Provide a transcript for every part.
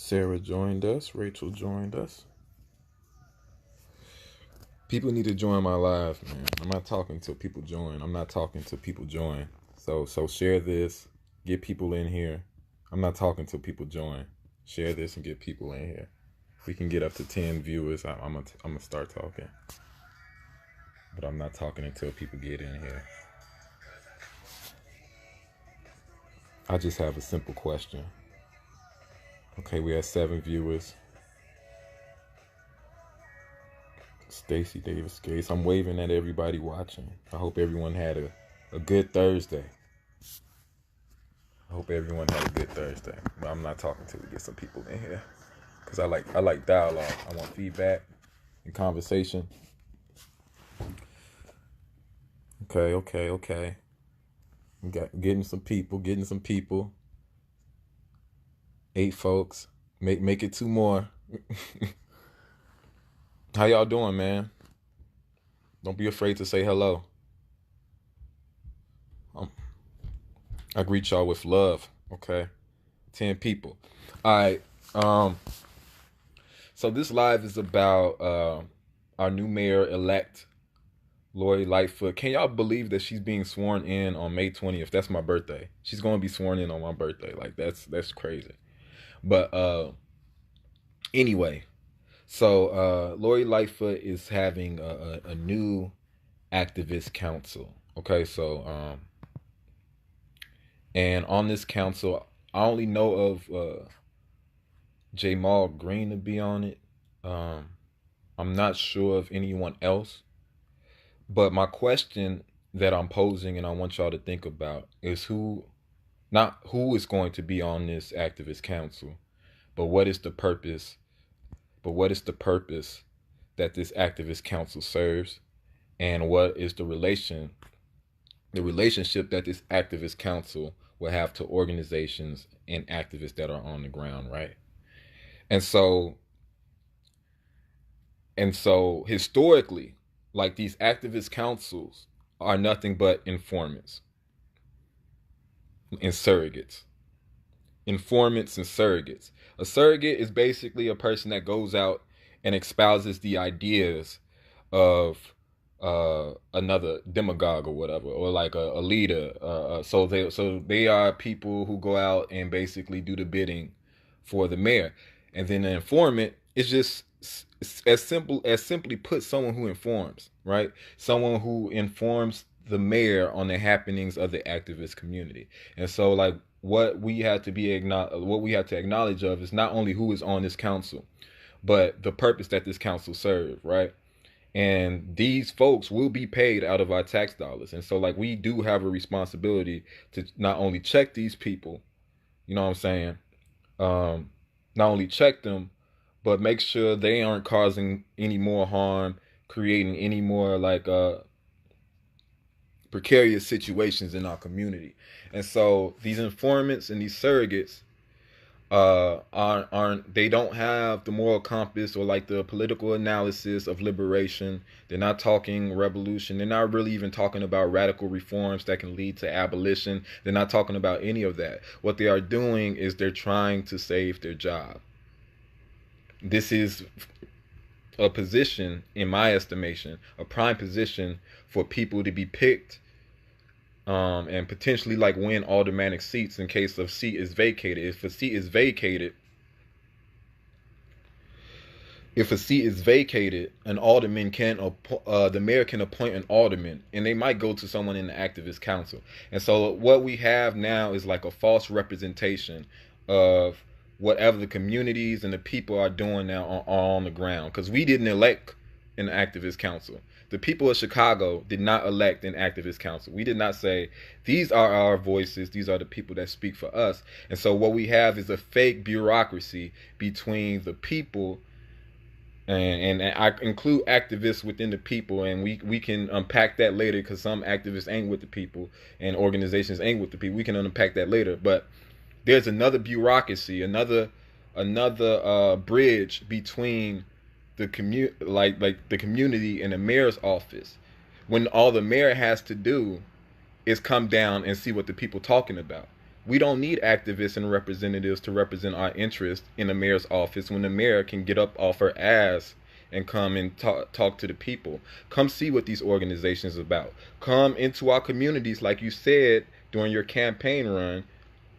Sarah joined us. Rachel joined us. People need to join my live, man. I'm not talking till people join. I'm not talking till people join. So share this. Get people in here. I'm not talking till people join. Share this and get people in here. If we can get up to 10 viewers, I'm gonna start talking. But I'm not talking until people get in here. I just have a simple question. Okay, we have 7 viewers. Stacy Davis Gates. I'm waving at everybody watching. I hope everyone had a good Thursday. I hope everyone had a good Thursday. But I'm not talking till we get some people in here. Because I like dialogue. I want feedback and conversation. Okay. We got getting some people. 8 folks. Make it 2 more. How y'all doing, man? Don't be afraid to say hello. I greet y'all with love, okay? 10 people. All right. So this live is about our new mayor-elect, Lori Lightfoot. Can y'all believe that she's being sworn in on May 20th? That's my birthday. She's going to be sworn in on my birthday. Like, that's crazy. But anyway, so Lori Lightfoot is having a new activist council. Okay, so and on this council, I only know of Jamal Green to be on it. I'm not sure of anyone else. But my question that I'm posing and I want y'all to think about is not who is going to be on this activist council, but what is the purpose that this activist council serves, and what is the relationship that this activist council will have to organizations and activists that are on the ground, right? And so historically, like, these activist councils are nothing but informants and surrogates. Informants and surrogates. A surrogate is basically a person that goes out and espouses the ideas of another demagogue or whatever, or like a leader. So they are people who go out and basically do the bidding for the mayor. And then the informant is just simply put, someone who informs, right? Someone who informs the mayor on the happenings of the activist community. And so, like, what we have to acknowledge of is not only who is on this council, but the purpose that this council serves, right? And these folks will be paid out of our tax dollars. And so, like, we do have a responsibility to not only check these people, you know what I'm saying? Not only check them, but make sure they aren't causing any more harm, creating any more, like, precarious situations in our community. And so these informants and these surrogates they don't have the moral compass or, like, the political analysis of liberation. They're not talking revolution. They're not really even talking about radical reforms that can lead to abolition. They're not talking about any of that. What they are doing is they're trying to save their job. This is a position, in my estimation, a prime position for people to be picked and potentially, like, win aldermanic seats in case a seat is vacated. If a seat is vacated, an alderman the mayor can appoint an alderman, and they might go to someone in the activist council. And so what we have now is like a false representation of whatever the communities and the people are doing now on the ground, because we didn't elect an activist council. The people of Chicago did not elect an activist council. We did not say, these are our voices, these are the people that speak for us. And so what we have is a fake bureaucracy between the people, and I include activists within the people, and we can unpack that later, because some activists ain't with the people and organizations ain't with the people. We can unpack that later. But there's another bureaucracy, another bridge between the the community and the mayor's office, when all the mayor has to do is come down and see what the people talking about. We don't need activists and representatives to represent our interests in the mayor's office when the mayor can get up off her ass and come and talk to the people. Come see what these organizations are about. Come into our communities, like you said during your campaign run,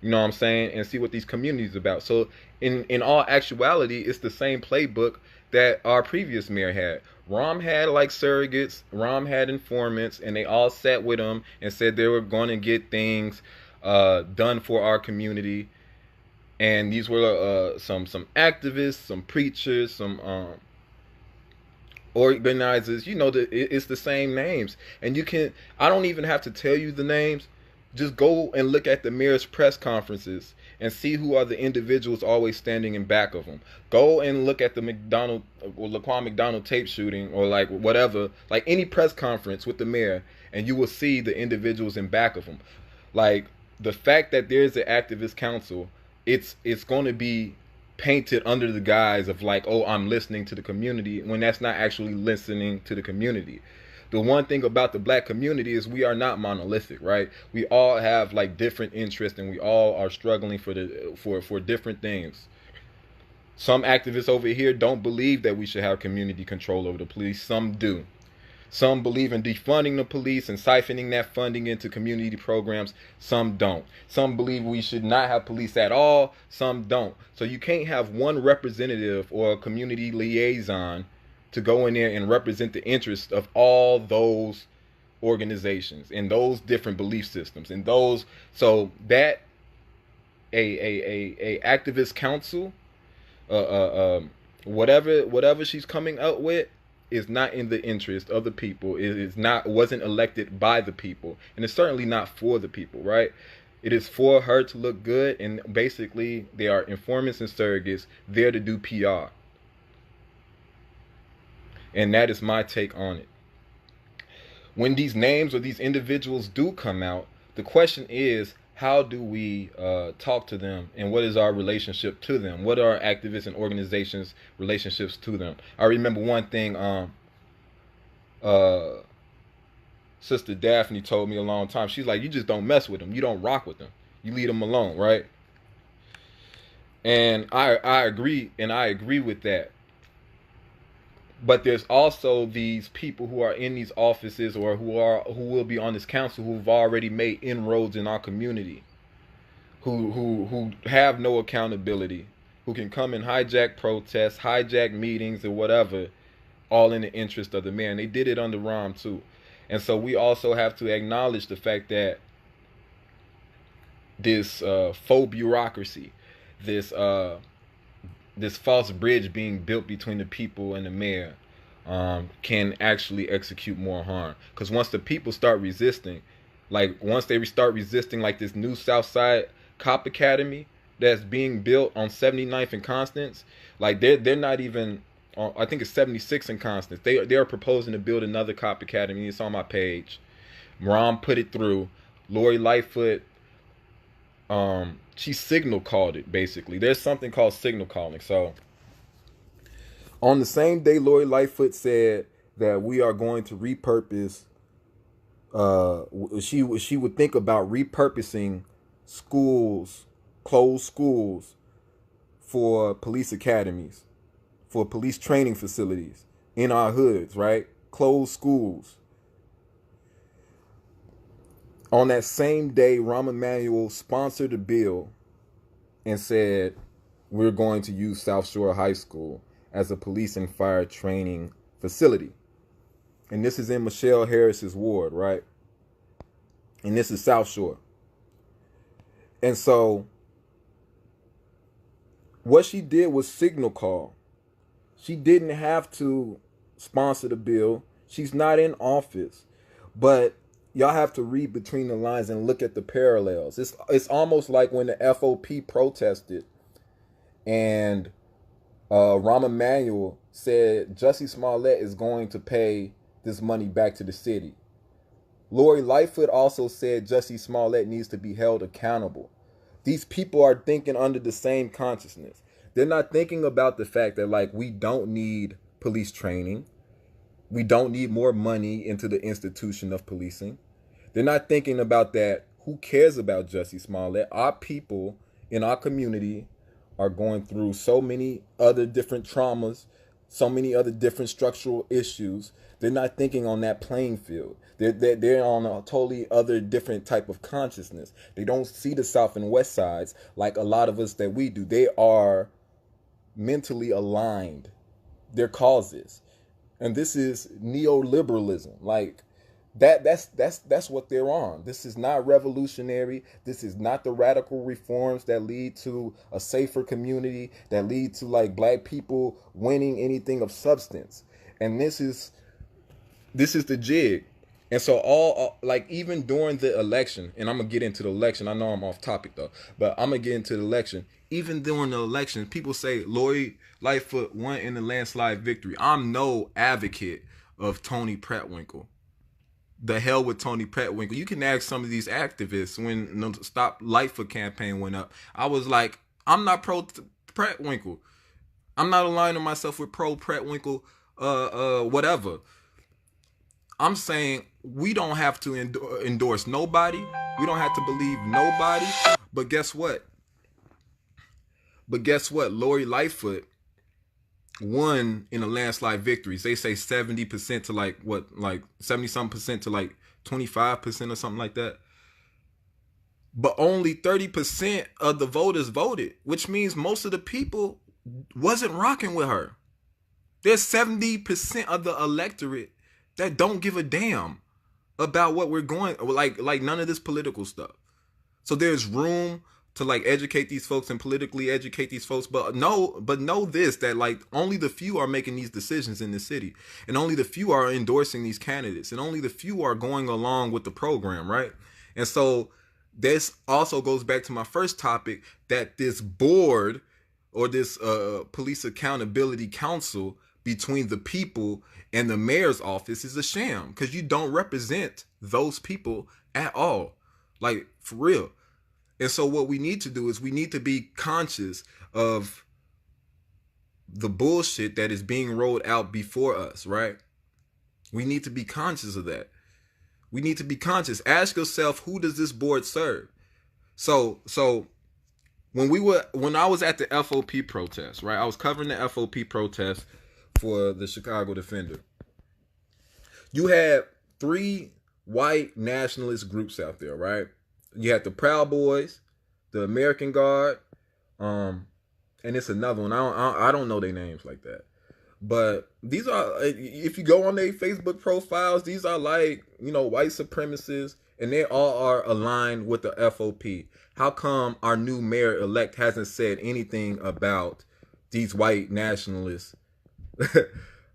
you know what I'm saying, and see what these communities are about. So in all actuality, it's the same playbook that our previous mayor had. Rom had like surrogates, Rom had informants, and they all sat with him and said they were going to get things done for our community. And these were some activists, some preachers, some organizers. You know, it's the same names, and you can. I don't even have to tell you the names. Just go and look at the mayor's press conferences and see who are the individuals always standing in back of them. Go and look at the McDonald or Laquan McDonald tape shooting, or like whatever, like any press conference with the mayor, and you will see the individuals in back of them. Like the fact that there's an activist council, it's going to be painted under the guise of like, oh, I'm listening to the community, when that's not actually listening to the community. The one thing about the black community is we are not monolithic, right? We all have like different interests, and we all are struggling for different things. Some activists over here don't believe that we should have community control over the police. Some do. Some believe in defunding the police and siphoning that funding into community programs. Some don't. Some believe we should not have police at all. Some don't. So you can't have one representative or a community liaison to go in there and represent the interests of all those organizations and those different belief systems and those. So that a activist council, whatever she's coming out with, is not in the interest of the people. It is not, wasn't elected by the people, and it's certainly not for the people, right? It is for her to look good, and basically they are informants and surrogates there to do PR. And that is my take on it. When these names or these individuals do come out, the question is, how do we talk to them, and what is our relationship to them? What are activists and organizations' relationships to them? I remember one thing Sister Daphne told me a long time. She's like, you just don't mess with them. You don't rock with them. You leave them alone, right? And I agree, and I agree with that. But there's also these people who are in these offices, or who will be on this council, who've already made inroads in our community, who have no accountability, who can come and hijack protests, hijack meetings, or whatever, all in the interest of the mayor. And they did it under Rom too. And so we also have to acknowledge the fact that this faux bureaucracy, this false bridge being built between the people and the mayor, can actually execute more harm. Because once the people start resisting, like once they start resisting, like this new Southside Cop Academy that's being built on 79th and Constance, like they're not even, I think it's 76 and Constance. They are proposing to build another Cop Academy. It's on my page. Rom put it through. Lori Lightfoot, she signal called it, basically. There's something called signal calling. So on the same day, Lori Lightfoot said that we are going to repurpose, she would think about repurposing schools, closed schools, for police academies, for police training facilities in our hoods, right? Closed schools. On that same day, Rahm Emanuel sponsored a bill and said, we're going to use South Shore High School as a police and fire training facility. And this is in Michelle Harris's ward, right? And this is South Shore. And so what she did was signal call. She didn't have to sponsor the bill. She's not in office. But y'all have to read between the lines and look at the parallels. It's almost like when the FOP protested and Rahm Emanuel said Jussie Smollett is going to pay this money back to the city. Lori Lightfoot also said Jussie Smollett needs to be held accountable. These people are thinking under the same consciousness. They're not thinking about the fact that, like, we don't need police training. We don't need more money into the institution of policing. They're not thinking about that who cares about Jussie Smollett? Our people in our community are going through so many other different traumas, so many other different structural issues. They're not thinking on that playing field. They're on a totally other different type of consciousness. They don't see the South and West sides like a lot of us that we do. They are mentally aligned, their causes. And this is neoliberalism. Like that's what they're on. This is not revolutionary. This is not the radical reforms that lead to a safer community, that lead to like black people winning anything of substance. And this is the jig. And so all like even during the election, and I'm gonna get into the election. I know I'm off topic though, but I'm gonna get into the election. Even during the election, people say Lori Lightfoot won in the landslide victory. I'm no advocate of Tony Prattwinkle. The hell with Tony Prattwinkle. You can ask some of these activists when the Stop Lightfoot campaign went up. I was like, I'm not pro Prattwinkle. I'm not aligning myself with pro Prattwinkle, whatever. I'm saying we don't have to endorse nobody. We don't have to believe nobody. But guess what? Lori Lightfoot won in a landslide victories. They say 70% to like 70-something% to like 25% or something like that. But only 30% of the voters voted, which means most of the people wasn't rocking with her. There's 70% of the electorate that don't give a damn about what we're going, like none of this political stuff. So there's room to like educate these folks and politically educate these folks, but know this, that like only the few are making these decisions in the city, and only the few are endorsing these candidates, and only the few are going along with the program, right? And so this also goes back to my first topic, that this board or this police accountability council between the people and the mayor's office is a sham, because you don't represent those people at all, like for real. And so what we need to do is we need to be conscious of the bullshit that is being rolled out before us, right? We need to be conscious of that. We need to be conscious. Ask yourself, who does this board serve? So when I was at the FOP protest, right? I was covering the FOP protest for the Chicago Defender. You had 3 white nationalist groups out there, right? You had the Proud Boys, the American Guard, and it's another one. I don't know their names like that. But these are, if you go on their Facebook profiles, these are like, white supremacists, and they all are aligned with the FOP. How come our new mayor-elect hasn't said anything about these white nationalists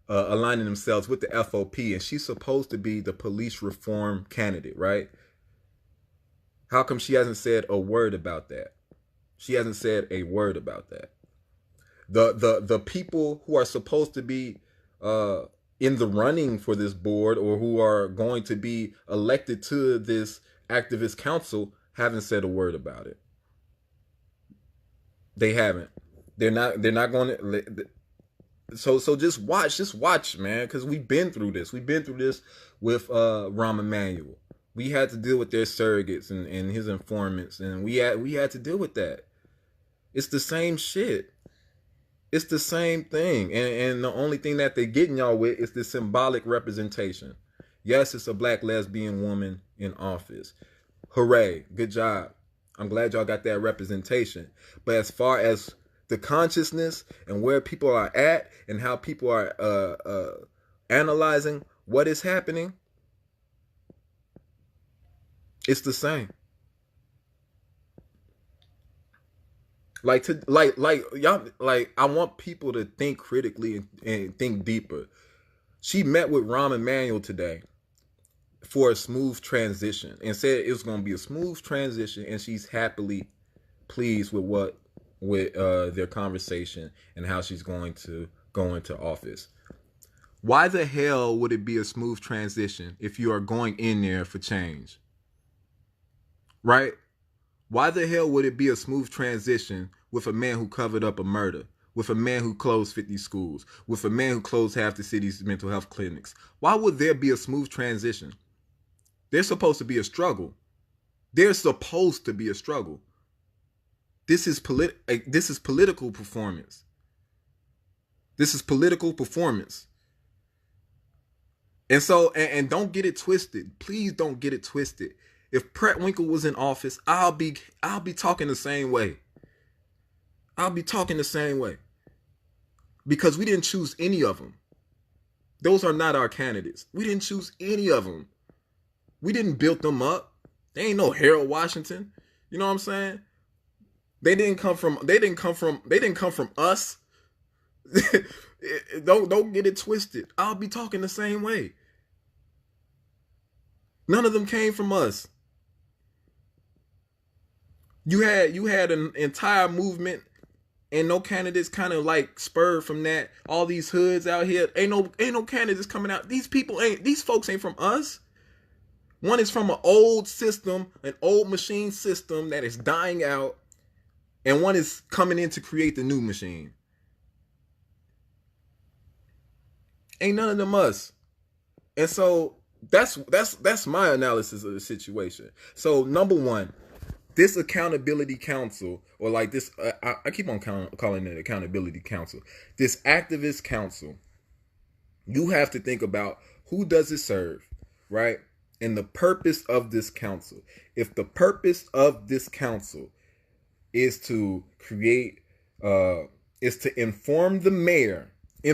aligning themselves with the FOP? And she's supposed to be the police reform candidate, right? How come she hasn't said a word about that? She hasn't said a word about that. The people who are supposed to be in the running for this board, or who are going to be elected to this activist council, haven't said a word about it. They haven't. They're not going to. So just watch, man, because we've been through this. We've been through this with Rahm Emanuel. We had to deal with their surrogates and his informants, and we had to deal with that. It's the same shit. It's the same thing. And the only thing that they're getting y'all with is the symbolic representation. Yes, it's a black lesbian woman in office. Hooray. Good job. I'm glad y'all got that representation. But as far as the consciousness and where people are at and how people are analyzing what is happening, it's the same. Y'all, I want people to think critically and think deeper. She met with Rahm Emanuel today for a smooth transition and said it was going to be a smooth transition, and she's happily pleased with their conversation and how she's going to go into office. Why the hell would it be a smooth transition if you are going in there for change? Right? Why the hell would it be a smooth transition with a man who covered up a murder, with a man who closed 50 schools, with a man who closed half the city's mental health clinics? Why would there be a smooth transition? There's supposed to be a struggle. There's supposed to be a struggle. This is political performance. This is political performance. And so, and don't get it twisted. Please don't get it twisted. If Pratt Winkle was in office, I'll be talking the same way. I'll be talking the same way. Because we didn't choose any of them. Those are not our candidates. We didn't choose any of them. We didn't build them up. They ain't no Harold Washington. You know what I'm saying? They didn't come from us. Don't get it twisted. I'll be talking the same way. None of them came from us. You had an entire movement, and no candidates kind of like spurred from that. All these hoods out here, ain't no candidates coming out. These folks ain't from us. One is from an old system, an old machine system that is dying out, and one is coming in to create the new machine. Ain't none of them us. And so that's my analysis of the situation. So number one, this accountability council, or like this, I keep on calling it accountability council. This activist council, you have to think about who does it serve, right? And the purpose of this council. If the purpose of this council is to create, is to inform the mayor, to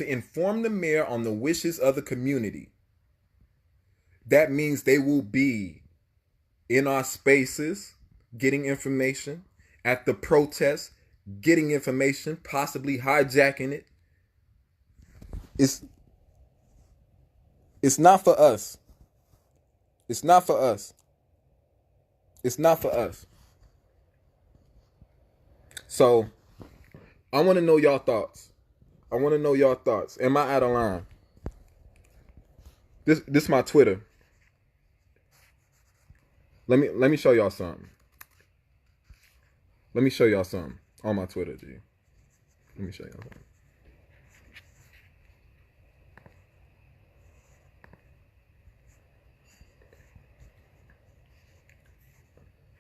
inform the mayor on the wishes of the community, that means they will be in our spaces getting information, at the protests getting information, possibly hijacking it. It's not for us. It's not for us. It's not for us. So, I want to know y'all thoughts. Am I out of line? This is my Twitter. Let me show y'all something. Let me show y'all something on my Twitter, G. Let me show y'all something.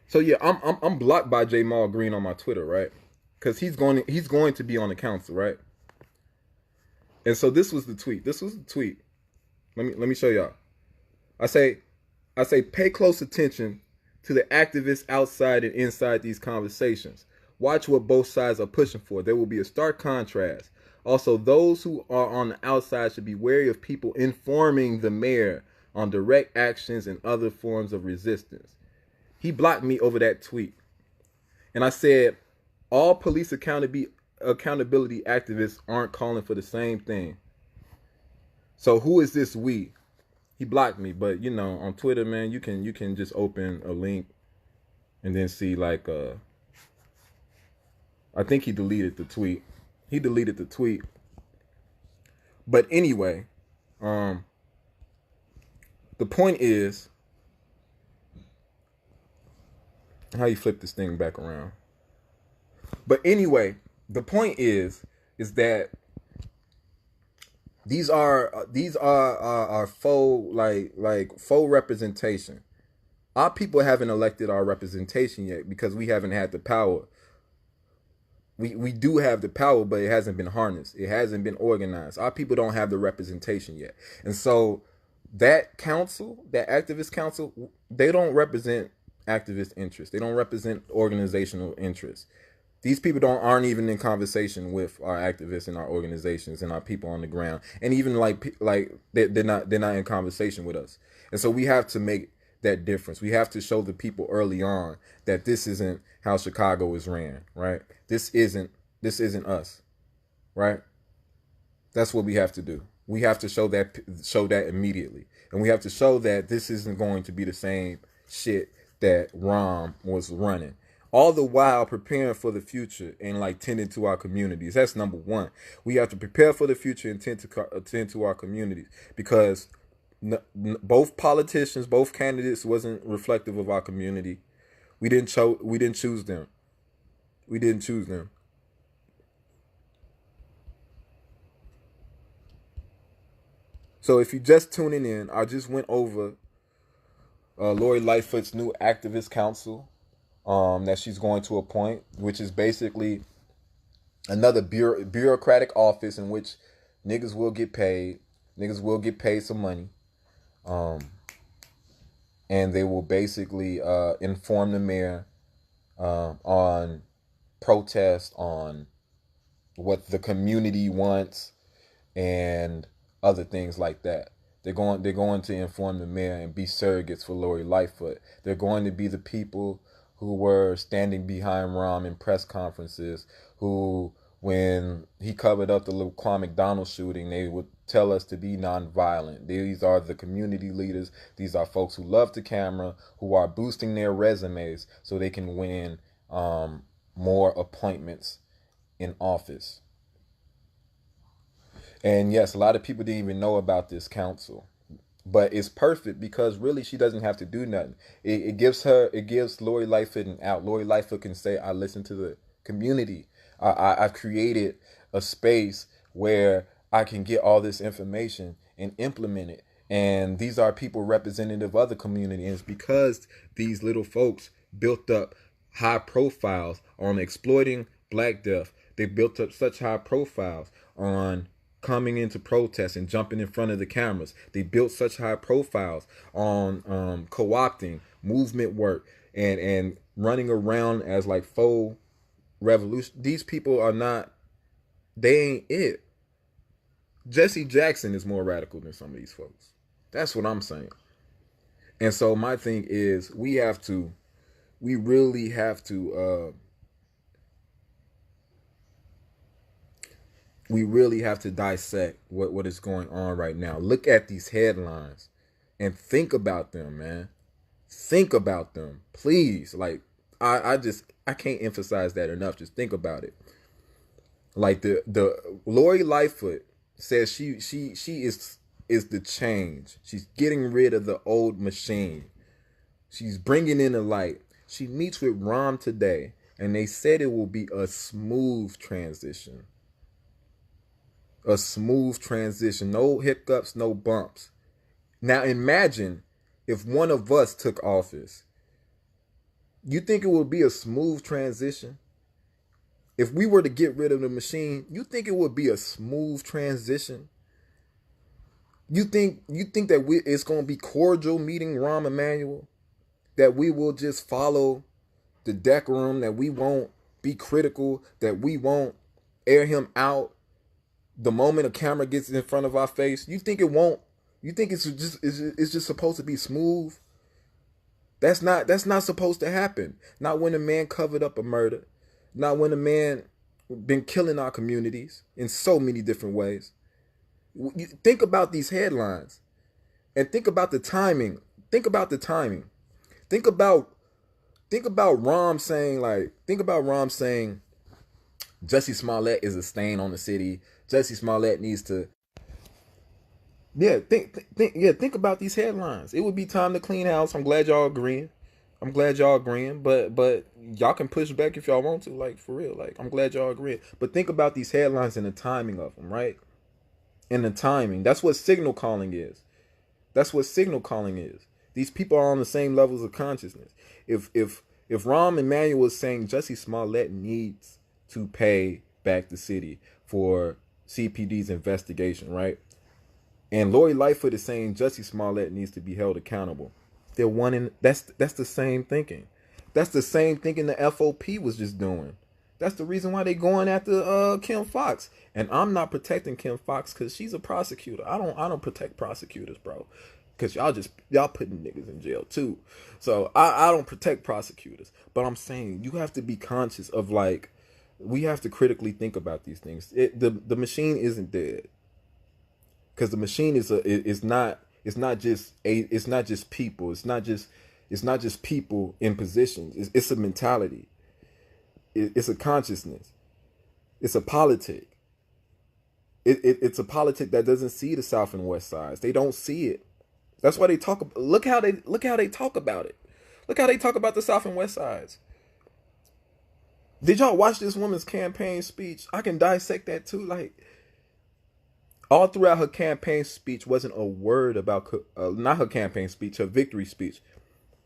So yeah, I'm blocked by J. Maul Green on my Twitter, right? Because he's going to be on the council, right? And so this was the tweet. Let me show y'all. I say pay close attention to the activists outside and inside these conversations. Watch what both sides are pushing for. There will be a stark contrast. Also, those who are on the outside should be wary of people informing the mayor on direct actions and other forms of resistance. He blocked me over that tweet. And I said, all police accountability activists aren't calling for the same thing. So who is this we? He blocked me, but you know, on Twitter, man, you can just open a link and then see like I think he deleted the tweet. But anyway, the point is, how you flip this thing back around. But anyway, the point is that these are faux faux representation. Our people haven't elected our representation yet because we haven't had the power. We do have the power, but it hasn't been harnessed. It hasn't been organized. Our people don't have the representation yet. And so that council, that activist council, they don't represent activist interests. They don't represent organizational interests. These people aren't even in conversation with our activists and our organizations and our people on the ground. And even like they're not in conversation with us. And so we have to make that difference. We have to show the people early on that this isn't how Chicago is ran, right? This isn't us, right? That's what we have to do. We have to show that immediately. And we have to show that this isn't going to be the same shit that Rom was running. All the while preparing for the future and like tending to our communities. That's number one. We have to prepare for the future and tend to our communities, because both politicians, both candidates wasn't reflective of our community. We didn't choose them. So if you're just tuning in, I just went over Lori Lightfoot's new activist council that she's going to appoint, which is basically another bureaucratic office in which niggas will get paid. Niggas will get paid some money. Um, and they will basically inform the mayor on protest, on what the community wants, and other things like that. They're going to inform the mayor and be surrogates for Lori Lightfoot. They're going to be the people who were standing behind Rahm in press conferences, who, when he covered up the little Kwame McDonald shooting, they would tell us to be nonviolent. These are the community leaders. These are folks who love the camera, who are boosting their resumes so they can win more appointments in office. And yes, a lot of people didn't even know about this council, but it's perfect because really she doesn't have to do nothing. It gives Lori Lightfoot an out. Lori Lightfoot can say, I listen to the community. I've created a space where I can get all this information and implement it. And these are people representative of the community. And it's because these little folks built up high profiles on exploiting Black death. They built up such high profiles on coming into protests and jumping in front of the cameras. They built such high profiles on co-opting movement work and running around as like faux revolution. These people are not, they ain't it. Jesse Jackson is more radical than some of these folks. That's what I'm saying. And so my thing is we really have to dissect what is going on right now. Look at these headlines and think about them, man. Think about them, please. Like I can't emphasize that enough. Just think about it. Like the Lori Lightfoot says she is the change. She's getting rid of the old machine. She's bringing in the light. She meets with Rahm today, and they said it will be a smooth transition. A smooth transition. No hiccups, no bumps. Now imagine if one of us took office. You think it would be a smooth transition? If we were to get rid of the machine, you think it would be a smooth transition? You think that it's going to be cordial meeting Rahm Emanuel? That we will just follow the decorum, that we won't be critical, that we won't air him out the moment a camera gets in front of our face? You think it won't? You think it's just supposed to be smooth? That's not supposed to happen. Not when a man covered up a murder. Not when a man been killing our communities in so many different ways. You think about these headlines and think about the timing. Think about the timing. Think about Rahm saying Jussie Smollett is a stain on the city. Jussie Smollett needs to. Think about these headlines. It would be time to clean house. I'm glad y'all agreeing. But y'all can push back if y'all want to, like, for real. Like, I'm glad y'all agreeing. But think about these headlines and the timing of them, right? And the timing. That's what signal calling is. These people are on the same levels of consciousness. If Rahm Emanuel was saying Jussie Smollett needs to pay back the city for CPD's investigation, right? And Lori Lightfoot is saying Jussie Smollett needs to be held accountable. They're wanting, that's the same thinking. That's the same thinking the FOP was just doing. That's the reason why they going after Kim Foxx. And I'm not protecting Kim Foxx because she's a prosecutor. I don't protect prosecutors, bro. Because y'all putting niggas in jail too. So I don't protect prosecutors. But I'm saying you have to be conscious of, like, we have to critically think about these things. The machine isn't dead. Because the machine is not just people. It's not just people in positions. It's a mentality. It's a consciousness. It's a politic. It's a politic that doesn't see the South and West sides. They don't see it. That's why they talk. Look how they talk about it. Look how they talk about the South and West sides. Did y'all watch this woman's campaign speech? I can dissect that too. Like, all throughout her campaign speech wasn't a word about, not her campaign speech, her victory speech.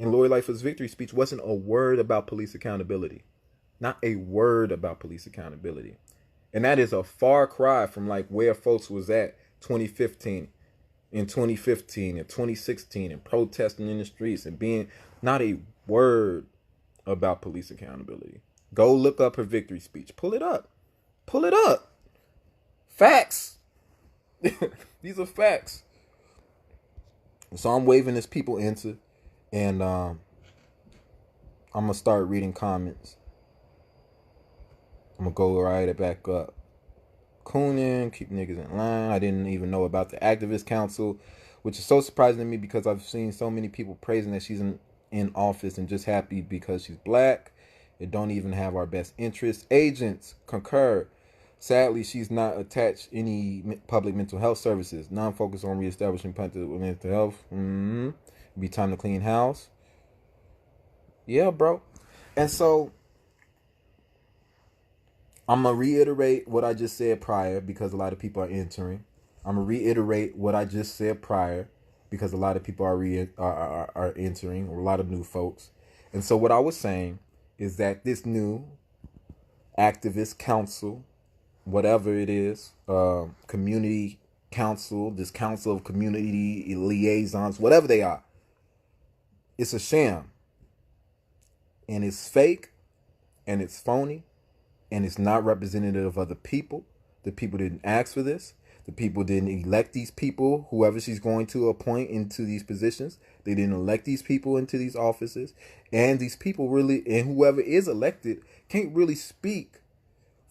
in Lori Lightfoot's victory speech wasn't a word about police accountability. Not a word about police accountability. And that is a far cry from like where folks was at 2015, in 2015 and 2016 and protesting in the streets and being not a word about police accountability. Go look up her victory speech. Pull it up. Pull it up. Facts. These are facts. So I'm waving this people into, and I'm gonna start reading comments. I'm gonna go right back up. Cooning, keep niggas in line. I didn't even know about the activist council, which is so surprising to me because I've seen so many people praising that she's in office and just happy because she's black. It don't even have our best interests. Agents concur. Sadly, she's not attached any public mental health services. Non-focus on reestablishing public mental health. Be time to clean house. Yeah, bro. And so I'm going to reiterate what I just said prior because a lot of people are entering. I'm going to reiterate what I just said prior because a lot of people are entering, or a lot of new folks. And so what I was saying is that this new activist council, whatever it is, community council, this council of community liaisons, whatever they are, it's a sham. And it's fake, and it's phony, and it's not representative of the people. The people didn't ask for this. The people didn't elect these people, whoever she's going to appoint into these positions. They didn't elect these people into these offices. And these people really, and whoever is elected, can't really speak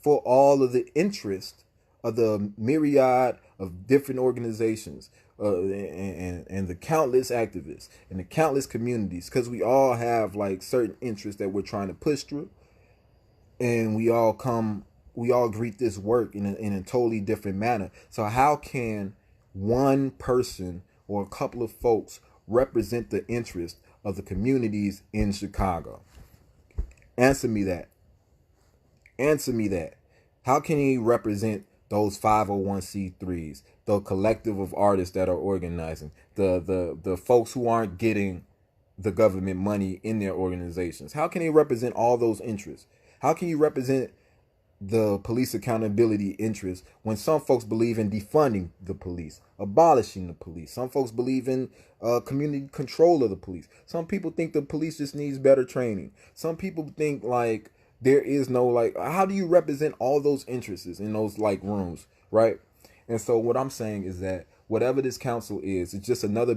for all of the interest of the myriad of different organizations and the countless activists and the countless communities, because we all have like certain interests that we're trying to push through, and we all greet this work in a totally different manner. So how can one person or a couple of folks represent the interest of the communities in Chicago? Answer me that. Answer me that. How can he represent those 501c3s, the collective of artists that are organizing, the folks who aren't getting the government money in their organizations? How can he represent all those interests? How can you represent the police accountability interests when some folks believe in defunding the police, abolishing the police? Some folks believe in community control of the police. Some people think the police just needs better training. Some people think like there is no like, how do you represent all those interests in those like rooms, right? And so what I'm saying is that whatever this council is, it's just another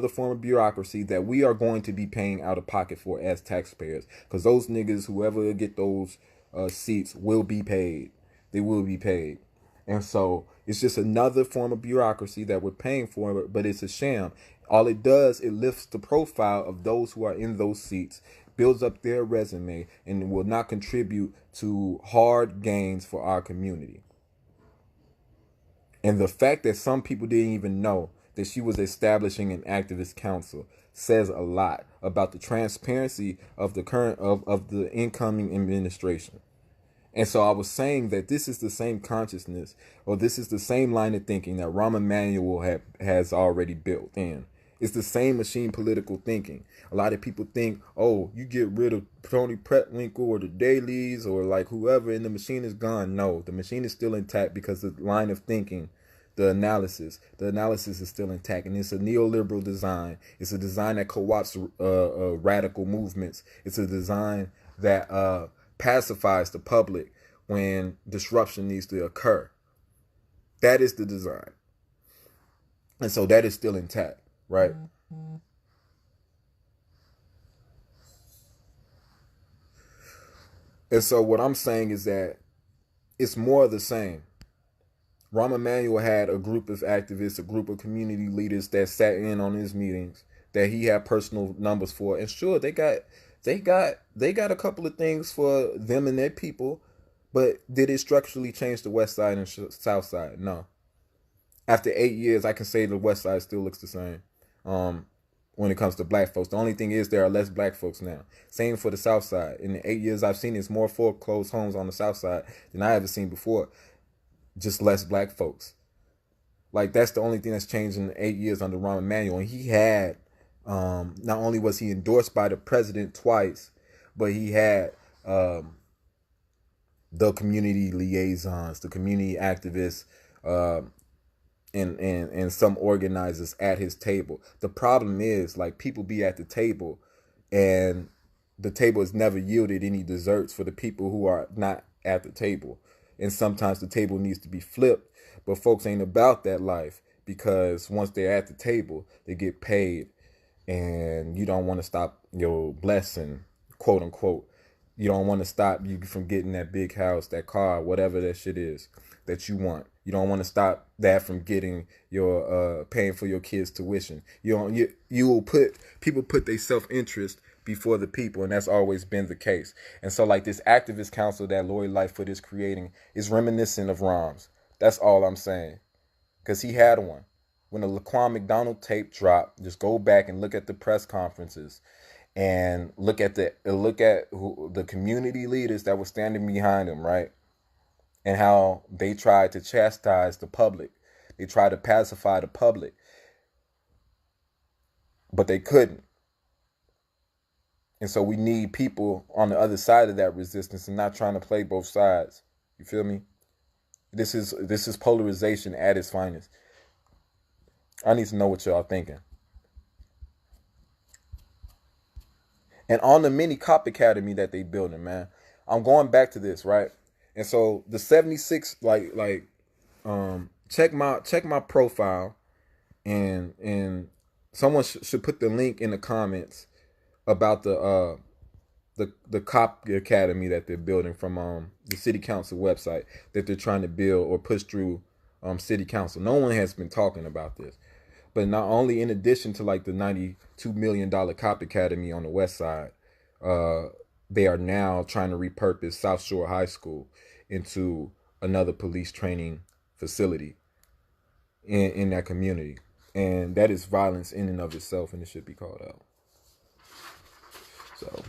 form of bureaucracy that we are going to be paying out of pocket for as taxpayers, because those niggas, whoever get those seats, will be paid. They will be paid. And so it's just another form of bureaucracy that we're paying for, but it's a sham. All it does, it lifts the profile of those who are in those seats, builds up their resume, and will not contribute to hard gains for our community. And the fact that some people didn't even know that she was establishing an activist council says a lot about the transparency of the current of the incoming administration. And so I was saying that this is the same consciousness, or this is the same line of thinking that Rahm Emanuel has already built in. It's the same machine political thinking. A lot of people think, oh, you get rid of Tony Pretwinkle or the Dailies or like whoever and the machine is gone. No, the machine is still intact because the line of thinking, the analysis is still intact. And it's a neoliberal design. It's a design that co-opts radical movements. It's a design that pacifies the public when disruption needs to occur. That is the design. And so that is still intact, right? And so what I'm saying is that it's more of the same. Rahm Emanuel had a group of activists, a group of community leaders that sat in on his meetings that he had personal numbers for. And sure, they got a couple of things for them and their people, but did it structurally change the West Side and South Side? No. After 8 years, I can say the West Side still looks the same. When it comes to black folks, the only thing is there are less black folks now. Same for the South Side. In the 8 years I've seen, it's more foreclosed homes on the South Side than I ever seen before. Just less black folks. Like, that's the only thing that's changed in the 8 years under Rahm Emanuel. And he had Not only was he endorsed by the president twice, but he had the community liaisons, the community activists, uh, and some organizers at his table. The problem is, like, people be at the table, and the table has never yielded any desserts for the people who are not at the table. And sometimes the table needs to be flipped, but folks ain't about that life, because once they're at the table, they get paid, and you don't want to stop your blessing, quote unquote. You don't want to stop you from getting that big house, that car, whatever that shit is that you want. You don't want to stop that from getting your paying for your kids' tuition. You will put people put their self-interest before the people, and that's always been the case. And so, like, this activist council that Lori Lightfoot is creating is reminiscent of Rom's. That's all I'm saying, because he had one. When the Laquan McDonald tape dropped, just go back and look at the press conferences and look at the community leaders that were standing behind him, right? And how they tried to chastise the public. They tried to pacify the public, but they couldn't. And so we need people on the other side of that resistance and not trying to play both sides. You feel me? This is polarization at its finest. I need to know what y'all thinking. And on the mini cop academy that they building, man, I'm going back to this, right? And so the 76, check my profile, and someone should put the link in the comments about the cop academy that they're building from the city council website that they're trying to build or push through city council. No one has been talking about this. But not only, in addition to like the $92 million cop academy on the west side, they are now trying to repurpose South Shore High School into another police training facility in that community. And that is violence in and of itself, and it should be called out. So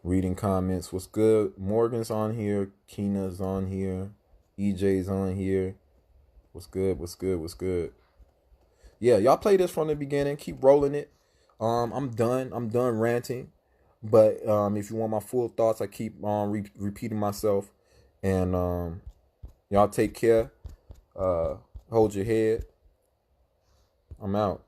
reading comments. What's good? Morgan's on here. Keena's on here. EJ's on here. What's good? What's good? What's good? Yeah, y'all play this from the beginning. Keep rolling it. I'm done. I'm done ranting. But if you want my full thoughts, I keep on repeating myself. And y'all take care. Hold your head. I'm out.